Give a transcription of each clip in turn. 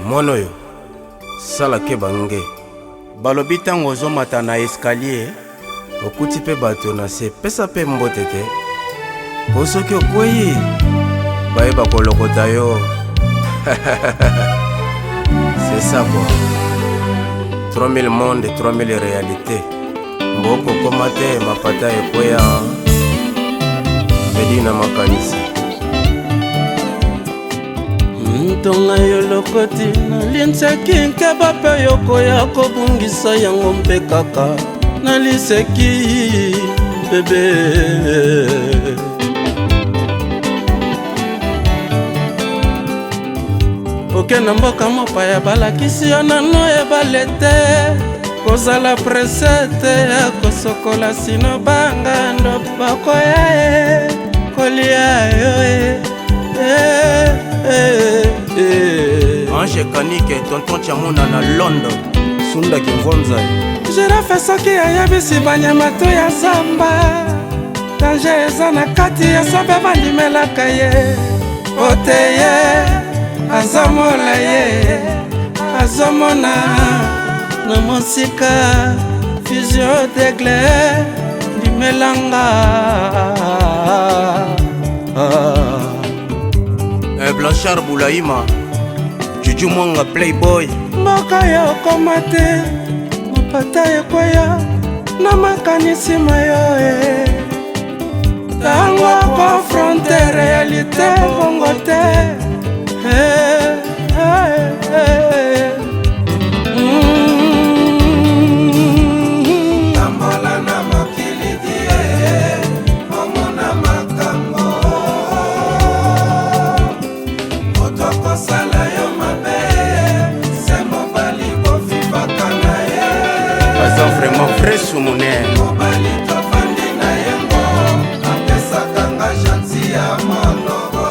mwana oyo sala ke bange balobi ntango ozomata na eskalier okuti mpe bato na se pesa mpe mbote te po soki okwei bayeba kolokota yo. C'est ça quoi. 3000 monde 3000 réalité mboko koma te mapata ekweya medi na makanisi ntonga yo lokoti nalinseki nkeba mpe yokoya kobungisa yango mpe kaka naliseki bebe. Oke na mboka mopaya balakisi yo nano ebale te kozala presete ya kosokola sino banga ndo bakoya kolia yo Ange Kanike tonton Chamuna na London sunda kimvonza jirafe soki ayebisi banyama to ya zamba danger eza na kati ya sobe bandimelaka ye oteye azomola ye azomona na mosika fusion d'aigle ndimelanga Blanchard Boulaïma Juju Mwanga Playboy mboka ya okoma te mopata ekweya na makanisi mayo ntango konfronte realite bongo te. Tambola na mokili die omona makambo otokosala yo mabe se mobali kofibaka na ye baza vraiment vrai sumune mobali tofandi na yango apesaka nga janti ya monoko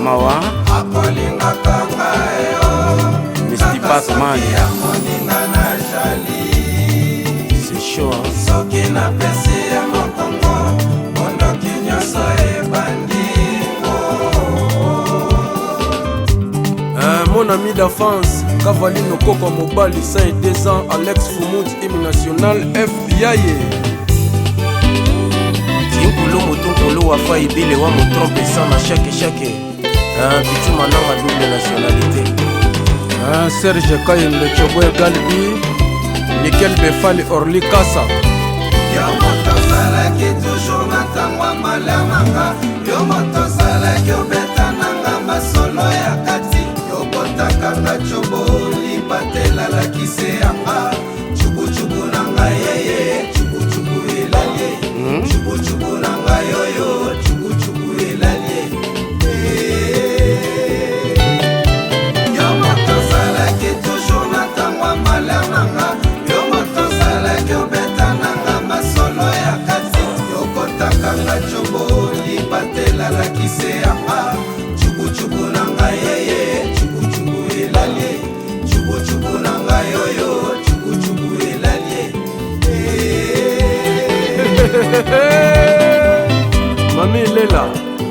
mawa akolingaka ngayo Misty Batman ya moninga na jali c'est chaud soki napesi ya mokongo bondoki nyonso ebandingo. Mon ami d'enfance Cavalino Koko Mobali 5 et 2 ans Alex Foumoud hymne national FBI tinkulu mutunkulu wafa ibile wa mutrompe sana shake pichu mananga double nationalité Serge Kayembe Choboy Galbi Nickel Befali Orly Kassa Yo moto ozalaki toujours na ntango ya malamanga yo moto ozalaki obetananga masolo ya kati yokotakanga cobo libatelalaki se yanga cubucubu na ngai yeye cubucubu elalie cubucubu na ngai yoyo cubucubu elalie yo moto ozalaki toujours na ntango ya malamanga yo moto ozalaki obetananga masolo ya kati yokotakanga cobo libatelalaki se yanga cubucubu na ngai yeye cubucubu elalie cubucubu na ngai yoyo cubucubu elalie Mami Lela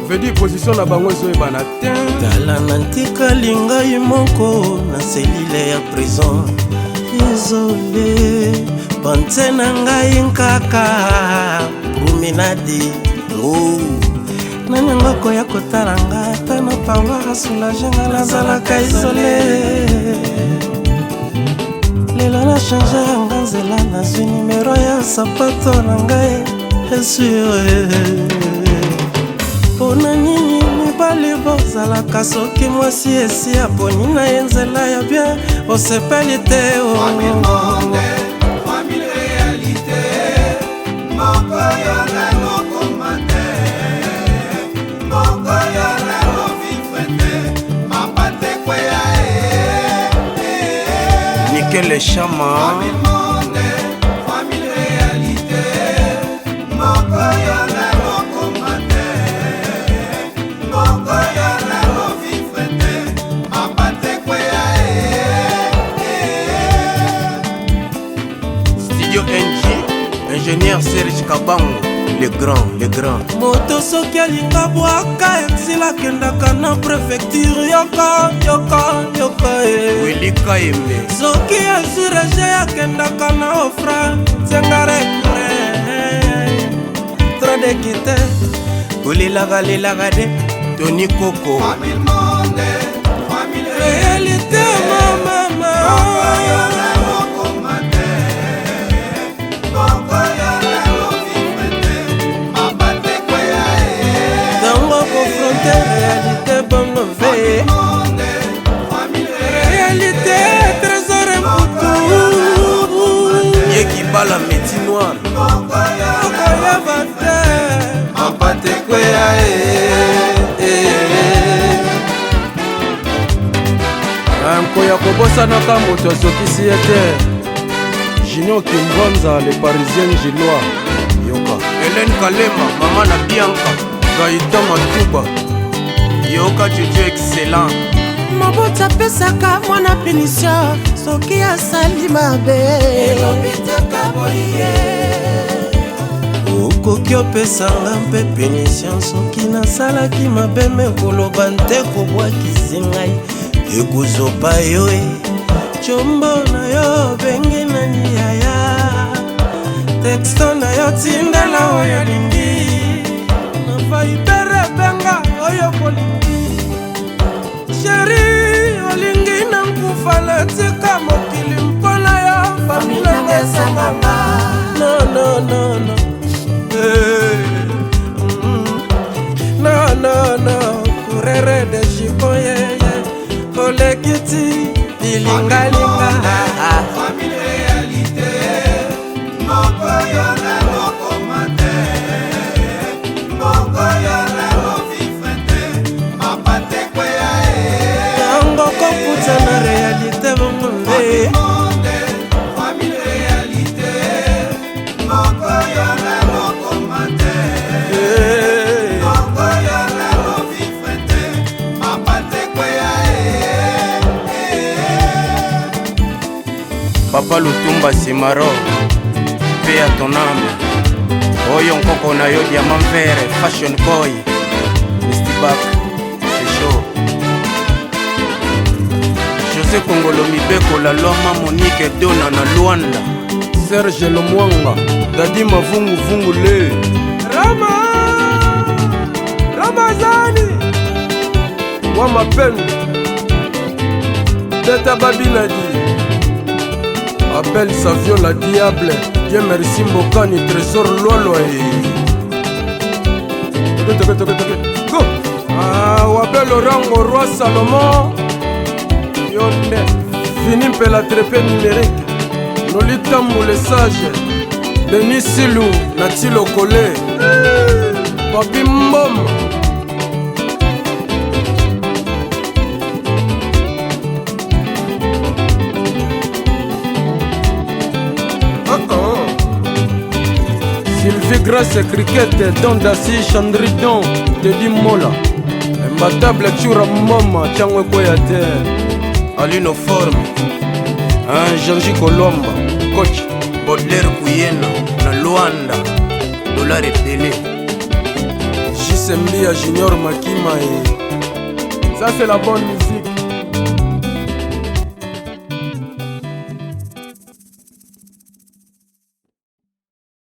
Vedi position na bango ezoyebana te tala na ntikali ngai moko na selile ya prison izole banze na ngai nkaka promenade nani koya kotala nga ata na paroire asoulage nga nazalaka izole lelo na change yanga nzela nazwi nimero ya sapato na ngai esio mpona nini mibali bozalaka soki mwasi esi aponi na ye nzela ya bien osepeli te Nickel Chama Studio NG Ingénieur Serge Kabango les grands. moto soki alinga bwaka exil akendaka na préfecture yoka Willy Kaembe. soki azurege akendaka na ofra tiengarekre trop de kite kolelaka de Tony Coco. réalité mama tango confronte réalité bongo ve réalité trésor mputu Yekibala Meti Noir. okoyeba te mapate kweya nkoya kobosanaka moto asokisi ye te. Junior Kimbwanza, le parisien gillois. Yoka Hélène Kalema, maman na Bianca. Gaïta Matuba. Yoka Jojo excellent. moboti apesaka mwana pénition soki asali mabe okoki opesanga mpe pénition soki nasalaki mabe me koloba nte kobwakisi ngai ekozopa yo combo na yo bengi nani yaya texto na yo tindela oyo lingi na vaibere benga oyo kolingi sheri olingi na nkufala tika mokili mpona yo familanga esanganga no kurere de jipo yeye kolekiti ilingalinga tango koputa na réalité bongonde Papa Lutumba Simaro. Paix à ton âme. Oyo nkoko na yo diamant vert. Fashion boy. Mistibak. C'est chaud. José Kongolo Mibeko la Loma Monique Dona na Luanda. Serge Lomwanga, Dadi Mavungu le. Ramazani Wamapen, Teta Babinadi. Appelle Savio la diable. Dieu merci Mbokani, trésor Lolo. Go! Ah, Wabel Orango, Roi Salomon. Yonde. Fini la trépé numérique. Nolita Moule Sage. Denis Silou, Natilo Kole. Papi Mbom. Sylvie Grace Cricket, Don Dassi, Chandridon, Teddy Mola. Imbattable Tchura Mama, Tchangwe Koyate. Alino Forme. Janji Kolomba, coach. Baudelaire Kuyena na Luanda. Dollar et Télé. JSMB à Junior Makima. Ça c'est la bonne musique.